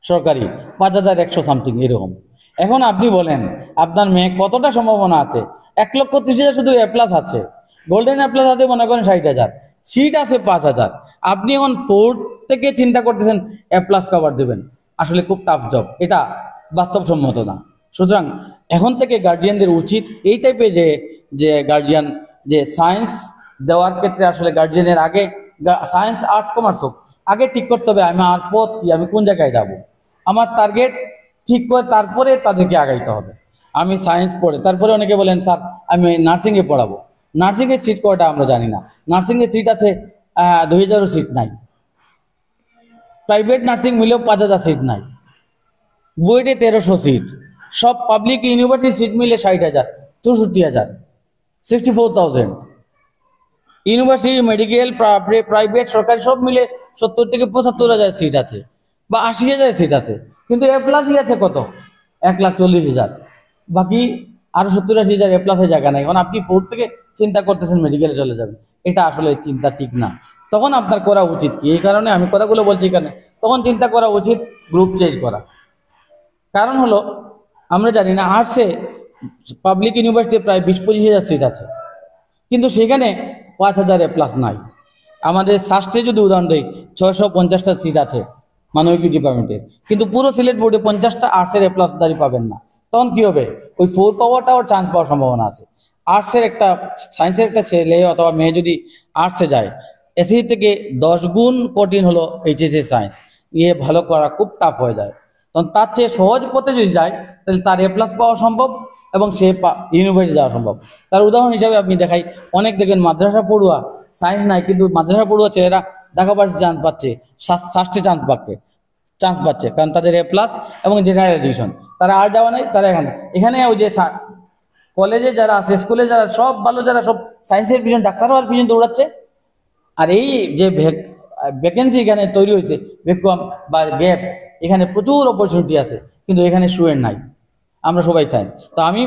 সরকারি 5,100 সামথিং এরকম। এখন আপনি বলেন আপনার মেয়ে কতটা সম্ভাবনা আছে? 1,30,000 শুধু A+ আছে, গোল্ডেন A+ আছে মনে করেন 60,000, সিট আছে 5,000। আপনি এখন 4 থেকে চিন্তা করতেছেন A+ কভার দেবেন, আসলে খুব টাফ জব, এটা বাস্তবসম্মত না। সুতরাং এখন থেকে গার্জিয়ানদের উচিত এই টাইপের যে গার্জিয়ান যে সায়েন্স দেওয়ার ক্ষেত্রে আসলে গার্জিয়ানের আগে সায়েন্স আর্টস কমার্স হোক, আগে ঠিক করতে হবে আমি আর পথ কি, আমি কোন জায়গায় যাব, আমার টার্গেট ঠিক করে তারপরে তাদেরকে আগাইতে হবে। আমি সায়েন্স পড়ে, তারপরে অনেকে বলেন স্যার আমি নার্সিংয়ে পড়াবো, নার্সিংয়ের সিট কয়টা আমরা জানি না, নার্সিংয়ের সিট আছে 2,000 সিট নাই, প্রাইভেট নার্সিং মিলেও 5,000 সিট নাই, বুয়েটে 1,300 সিট, সব পাবলিক ইউনিভার্সিটি সিট মিলে 60,000 64,000। 64,000। ইউনিভার্সিটি, মেডিকেল, প্রাইভেট, সরকারি সব মিলে 70 থেকে 75,000 সিট আছে বা 80,000 সিট আছে, কিন্তু এ প্লাসই আছে কত? 1,40,000। বাকি আরো 70-80,000 এ প্লাসের জায়গা নাই। এখন আপনি 4 থেকে চিন্তা করতেছেন মেডিকেলে চলে যাবেন, এটা আসলে চিন্তা ঠিক না। তখন আপনার করা উচিত কি, এই কারণে আমি কথাগুলো বলছি এখানে, তখন চিন্তা করা উচিত গ্রুপ চেঞ্জ করা। কারণ হলো আমরা জানি না আর্টসে পাবলিক ইউনিভার্সিটি প্রায় 20-25,000 সিট আছে, কিন্তু সেখানে 5,000 এ প্লাস নাই। আমাদের সাস্টে যদি উদাহরণ দিই, 650টা সিট আছে মানবিক ডিপার্টমেন্টের, কিন্তু পুরো সিলেট বোর্ডে 50টা আর্টসের এ প্লাস দাঁড়ি পাবেন না। তখন কি হবে? ওই 4 পাওয়াটাও চান্স পাওয়ার সম্ভাবনা আছে। আর্টসের একটা, সায়েন্সের একটা ছেলে অথবা মেয়ে যদি আর্টসে যায়, এসএসসি থেকে 10 গুণ কঠিন হলো এইচএসসি সায়েন্স, ভালো করা খুব টাফ হয়ে যায়। তখন তার চেয়ে সহজ পথে যদি যায়, তাহলে তার এ প্লাস পাওয়া সম্ভব এবং সে ইউনিভার্সিটি যাওয়া সম্ভব। তার উদাহরণ হিসাবে আপনি দেখাই, অনেক দেখবেন মাদ্রাসা পড়ুয়া, সায়েন্স নাই কিন্তু মাদ্রাসা পড়ুয়া ছেলেরা ঢাকা ভার্সিটি চান্স পাচ্ছে, সাস্টে চান্স পাচ্ছে, কারণ তাদের এ প্লাস এবং জেনারেল এডুকেশন। তারা আর যাওয়া নাই, তারা এখানে ওই যে কলেজে যারা আছে, স্কুলে যারা সব ভালো, যারা সব সায়েন্সের পিছনে, ডাক্তার হওয়ার পিছনে দৌড়াচ্ছে। আর এই যে ভ্যাকেন্সি এখানে তৈরি হয়েছে, ভ্যাকুয়াম বা গ্যাপ, এখানে প্রচুর অপরচুনিটি আছে, কিন্তু এখানে স্টুডেন্ট নাই। আমরা সবাই চাই। তো আমি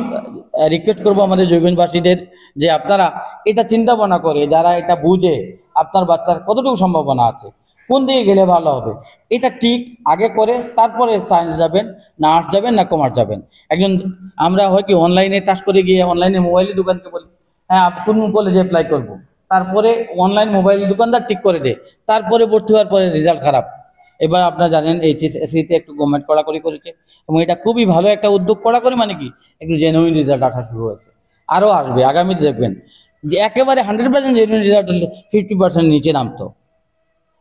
রিকোয়েস্ট করবো আমাদের জৈবনবাসীদের যে আপনারা এটা চিন্তা ভাবনা করে, যারা এটা বুঝে আপনার বাচ্চার কতটুকু সম্ভাবনা আছে, কোন দিকে গেলে ভালো হবে, এটা ঠিক আগে করে তারপরে সায়েন্স যাবেন, না আর্টস যাবেন, না কমার্স যাবেন। একজন আমরা হয় কি অনলাইনে টাচ করে গিয়ে অনলাইনে মোবাইলের দোকানকে বলি, হ্যাঁ কোন কলেজে অ্যাপ্লাই করবো, তারপরে অনলাইন মোবাইল দোকানদার ঠিক করে দেয়, তারপরে ভর্তি হওয়ার পরে রেজাল্ট খারাপ। এবার আপনারা জানেন এইচএসসিতে একটু গভর্নমেন্ট কড়াকড়ি করেছে এবং এটা খুবই ভালো একটা উদ্যোগ। কড়াকড়ি মানে কি, একটু জেনুইন রেজাল্ট আসা শুরু হয়েছে, আরও আসবে আগামীতে দেখবেন যে একেবারে 100% জেনুইন রেজাল্ট 50% নিচে নামতো,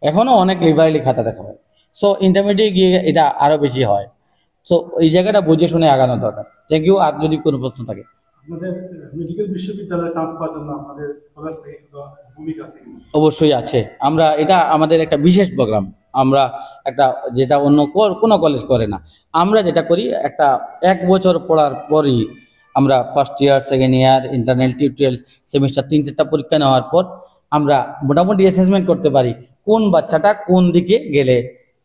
এখনো অনেক লিবারেলি খাতা দেখা হয়। সো ইন্টারমিডিয়েট গিয়ে এটা আরো বেশি হয়। সো এই জায়গাটা বুঝে শুনে আগানো দরকার। Thank you. আর যদি কোনো প্রশ্ন থাকে। আপনাদের মেডিকেল বিশ্ববিদ্যালয়ে চান্স পাওয়ার জন্য আপনাদের কলেজ থেকে কোনো ভূমিকা আছে? অবশ্যই আছে। আমরা এটা আমাদের একটা বিশেষ প্রোগ্রাম, আমরা একটা যেটা অন্য কোনো কলেজ করে না। আমরা যেটা করি, একটা 1 বছর পড়ার পরই আমরা first year, second year, internal, tutorial, semester 3-4টা পরীক্ষা নেওয়ার পর আমরা মোটামুটি অ্যাসেসমেন্ট করতে পারি কোন বাচ্চাটা কোন দিকে গেলে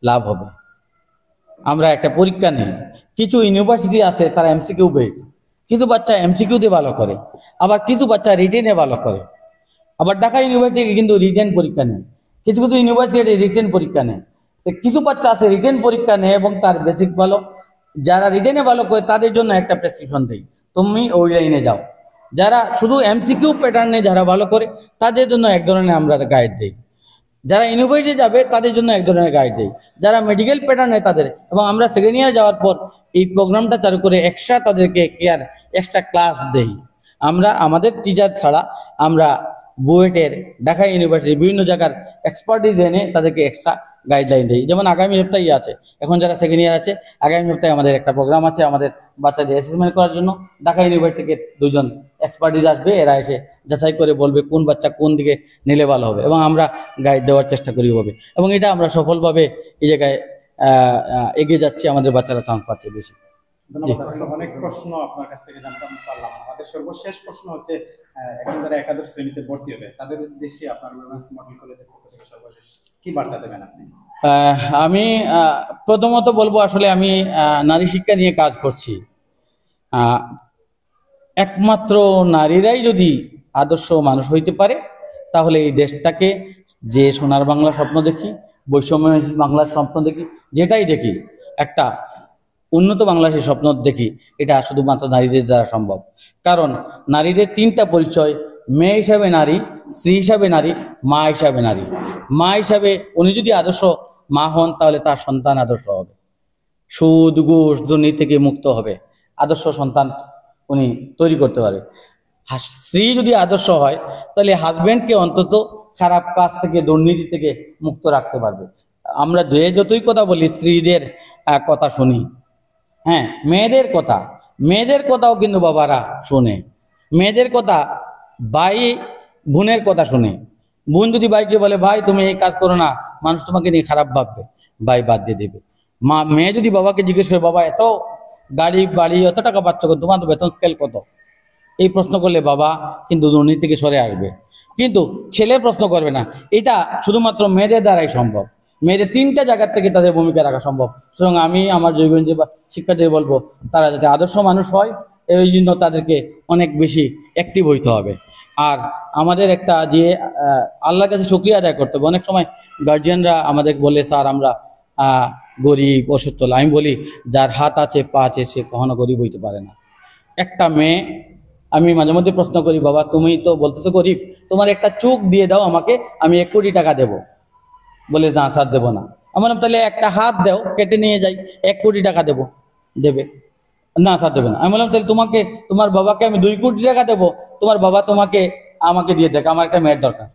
লাভ হবে। আমরা একটা পরীক্ষা নিই। কিছু ইউনিভার্সিটি আছে তারা এমসিকিউ বেসড, কিছু বাচ্চা এমসিকিউ দিয়ে ভালো করে, আবার কিছু বাচ্চা রিটেনে ভালো করে। আবার ঢাকা ইউনিভার্সিটি কিন্তু রিটেন পরীক্ষা নেয়, কিছু কিছু ইউনিভার্সিটি রিটেন পরীক্ষা নেয়। তো কিছু বাচ্চা আছে রিটেন পরীক্ষা নেয় এবং তার বেসিক ভালো, যারা রিটেনে ভালো করে তাদের জন্য একটা প্রেসক্রিপশন দেই, তুমি ওই লাইনে যাও। যারা শুধু এমসিকিউ প্যাটার্নে যারা ভালো করে তাদের জন্য এক ধরনের আমরা গাইড দিই। যারা ইউনিভার্সিটি যাবে তাদের জন্য এক ধরনের গাইড দিই। যারা মেডিকেল প্যাটার্নে তাদের, এবং আমরা সেকেন্ড ইয়ার যাওয়ার পর এই প্রোগ্রামটা চালু করে এক্সট্রা তাদেরকে এক্সট্রা ক্লাস দেই। আমরা আমাদের টিচার ছাড়া আমরা বুয়েটের, ঢাকা ইউনিভার্সিটি বিভিন্ন জায়গার এক্সপার্টিস এনে তাদেরকে এক্সট্রা গাইডলাইন দিই। যেমন আগামী সপ্তাহে আছে, এখন যারা সেকেন্ড ইয়ার আছে, আগামী সপ্তাহে আমাদের একটা প্রোগ্রাম আছে আমাদের বাচ্চাদের অ্যাসেসমেন্ট করার জন্য। ঢাকা ইউনিভার্সিটি থেকে 2 জন এক্সপার্টিস আসবে, এরা এসে যাচাই করে বলবে কোন বাচ্চা কোন দিকে নিলে ভালো হবে, এবং আমরা গাইড দেওয়ার চেষ্টা করি হবে। এবং এটা আমরা সফলভাবে এই জায়গায় এগিয়ে যাচ্ছি, আমাদের বাচ্চারা চান্স পাচ্ছে বেশি। ধন্যবাদ। অনেক প্রশ্ন আপনার কাছ থেকে জানতে পারলাম। আমাদের সর্বশেষ প্রশ্ন হচ্ছে, এখন যারা একাদশ শ্রেণীতে ভর্তি হবে তাদের উদ্দেশ্যে আপনার উইমেন্স মডেল কলেজের পক্ষ থেকে সর্বশেষ কি বার্তা দেবেন আপনি? আমি প্রথমত বলবো, আসলে আমি নারী শিক্ষা নিয়ে কাজ করছি। একমাত্র নারীরাই যদি আদর্শ মানুষ হইতে পারে, তাহলে এই দেশটাকে, যে সোনার বাংলা স্বপ্ন দেখি, বৈষম্যহীন বাংলার স্বপ্ন দেখি, যেটাই দেখি, একটা উন্নত বাংলাদেশের স্বপ্ন দেখি, এটা শুধুমাত্র নারীদের দ্বারা সম্ভব। কারণ নারীদের 3টা পরিচয়: মেয়ে হিসাবে নারী, স্ত্রী হিসাবে নারী, মা হিসাবে নারী। মা হিসাবে উনি যদি আদর্শ মা হন, তাহলে তার সন্তান আদর্শ হবে, সুদ ঘুষ দুর্নীতি থেকে মুক্ত হবে, আদর্শ সন্তান উনি তৈরি করতে পারবে। স্ত্রী যদি আদর্শ হয়, তাহলে হাজবেন্ডকে অন্তত খারাপ কাজ থেকে, দুর্নীতি থেকে মুক্ত রাখতে পারবে। আমরা যতই কথা বলি, স্ত্রীদের কথা শুনি, হ্যাঁ, মেয়েদের কথাও কিন্তু বাবারা শুনে। মেয়েদের কথা, ভাই বোনের কথা শুনে। বোন যদি ভাইকে বলে, ভাই তুমি এই কাজ করো না, মানুষ তোমাকে নিয়ে খারাপ ভাববে, ভাই বাদ দিয়ে দেবে। মেয়ে যদি বাবাকে জিজ্ঞেস করে, বাবা এত গাড়ি বাড়ি এত টাকা পাচ্ছ, তোমার বেতন স্কেল কত, এই প্রশ্ন করলে বাবা কিন্তু দুর্নীতি থেকে সরে আসবে, কিন্তু ছেলে প্রশ্ন করবে না। এটা শুধুমাত্র মেয়েদের দ্বারাই সম্ভব। মেয়েদের 3টা জায়গার থেকে তাদের ভূমিকা রাখা সম্ভব। সুতরাং আমি আমার জৈবগঞ্জে শিক্ষার্থীদের বলবো তারা যাতে আদর্শ মানুষ হয়, এই জন্য তাদেরকে অনেক বেশি অ্যাক্টিভ হইতে হবে। আর আমাদের একটা যে আল্লাহর কাছে শুকরিয়া আদায় করতে হবে। অনেক সময় গার্জিয়ানরা আমাদের বলে স্যার আমরা গরিব অসচ্ছল। আমি বলি যার হাত আছে পা আছে সে কখনো গরিব হইতে পারে না। একটা মেয়ে, আমি মাঝে মধ্যে প্রশ্ন করি বাবা তুমি তো বলতেছো গরিব, তোমার একটা চোখ দিয়ে দাও আমাকে, আমি 1 কোটি টাকা দেবো। বলে না স্যার দেবো না। আমার তাহলে একটা হাত দাও কেটে নিয়ে যাই, 1 কোটি টাকা দেবো, দেবে না স্যার দেবে না। আমি বললাম তাহলে তোমাকে তোমার বাবাকে আমি 2 কোটি টাকা দেবো, তোমার বাবা তোমাকে আমাকে দিয়ে দেখ, আমার একটা মেয়ের দরকার।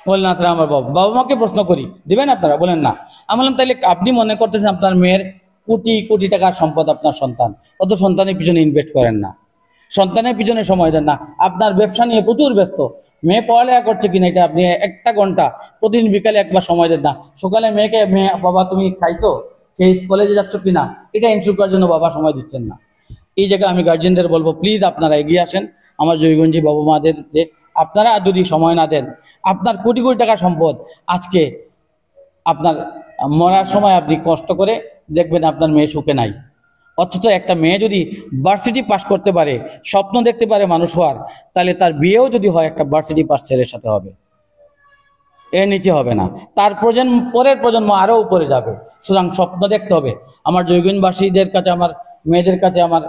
বললেন না স্যার আমার বাবা মাকে প্রশ্ন করি দিবেন আপনারা, বলেন না। আমি বললাম তাহলে আপনি মনে করতেছেন আপনার মেয়ের কোটি কোটি টাকার সম্পদ আপনার সন্তান, অত সন্তানের পিছনে ইনভেস্ট করেন না, সন্তানের পিছনে সময় দেন না। আপনার ব্যবসা নিয়ে প্রচুর ব্যস্ত, মেয়ে পড়ালেখা করছে কিনা এটা আপনি 1 ঘন্টা প্রতিদিন বিকালে একবার সময় দেন না। সকালে মেয়েকে বাবা তুমি খাইছো, সেই কলেজে যাচ্ছ কিনা এটা ইনশিওর করার জন্য বাবা সময় দিচ্ছেন না। এই জায়গায় আমি গার্জিয়ানদের বলবো প্লিজ আপনারা এগিয়ে আসেন। আমার জয়গঞ্জি বাবা মাদের যে আপনারা যদি সময় না দেন, আপনার কোটি কোটি টাকা সম্পদ আজকে আপনার মরার সময় আপনি কষ্ট করে দেখবেন আপনার মেয়ে সুখে নাই। অথচ একটা মেয়ে যদি ভার্সিটি পাস করতে পারে, স্বপ্ন দেখতে পারে মানুষ হওয়ার, তাহলে তার বিয়েও যদি হয় একটা ভার্সিটি পাস ছেলের সাথে হবে, এর নিচে হবে না। তার পরের প্রজন্ম আরো উপরে যাবে। সুতরাং স্বপ্ন দেখতে হবে। আমার জৈগনবাসীদের কাছে, আমার মেয়েদের কাছে আমার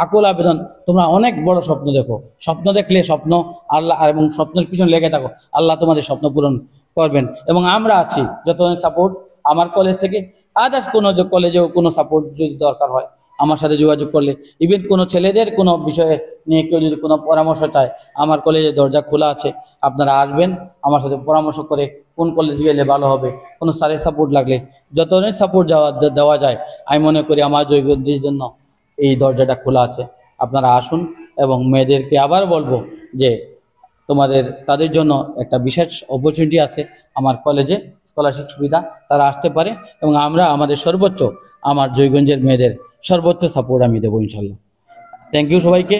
আকুল আবেদন, তোমরা অনেক বড় স্বপ্ন দেখো। স্বপ্ন দেখলে স্বপ্ন আল্লাহ, এবং স্বপ্নের পিছনে লেগে থাকো, আল্লাহ তোমাদের স্বপ্ন পূরণ করবেন। এবং আমরা আছি, যত সাপোর্ট আমার কলেজ থেকে আদার্স কোনো কলেজেও কোনো সাপোর্ট যদি দরকার হয় আমার সাথে যোগাযোগ করলে, ইভেন কোনো ছেলেদের কোনো বিষয়ে নিয়ে কেউ যদি কোনো পরামর্শ চায়, আমার কলেজের দরজা খোলা আছে। আপনারা আসবেন, আমার সাথে পরামর্শ করে কোন কলেজে গেলে ভালো হবে, কোনো স্যারের সাপোর্ট লাগলে, যত ধরনের সাপোর্ট দেওয়া যায় আমি মনে করি আমার জৈগন্ধির জন্য এই দরজাটা খোলা আছে। আপনারা আসুন। এবং মেয়েদেরকে আবার বলবো যে তাদের জন্য একটা বিশেষ অপরচুনিটি আছে আমার কলেজে, স্কলারশিপ সুবিধা, তারা আসতে পারে। এবং আমরা আমাদের সর্বোচ্চ, আমার জয়গঞ্জের মেয়েদের সর্বোচ্চ সাপোর্ট আমি দেবো ইনশাল্লাহ। থ্যাংক ইউ সবাইকে,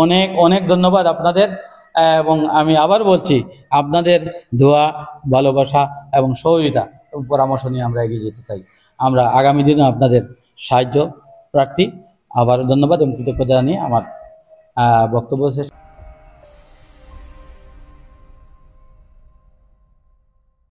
অনেক অনেক ধন্যবাদ আপনাদের। এবং আমি আবার বলছি আপনাদের দোয়া, ভালোবাসা এবং সহযোগিতা এবং পরামর্শ নিয়ে আমরা এগিয়ে যেতে চাই। আমরা আগামী দিনে আপনাদের সাহায্য প্রার্থী। আবারও ধন্যবাদ এবং কৃতজ্ঞতা জানিয়ে আমার বক্তব্য শেষ।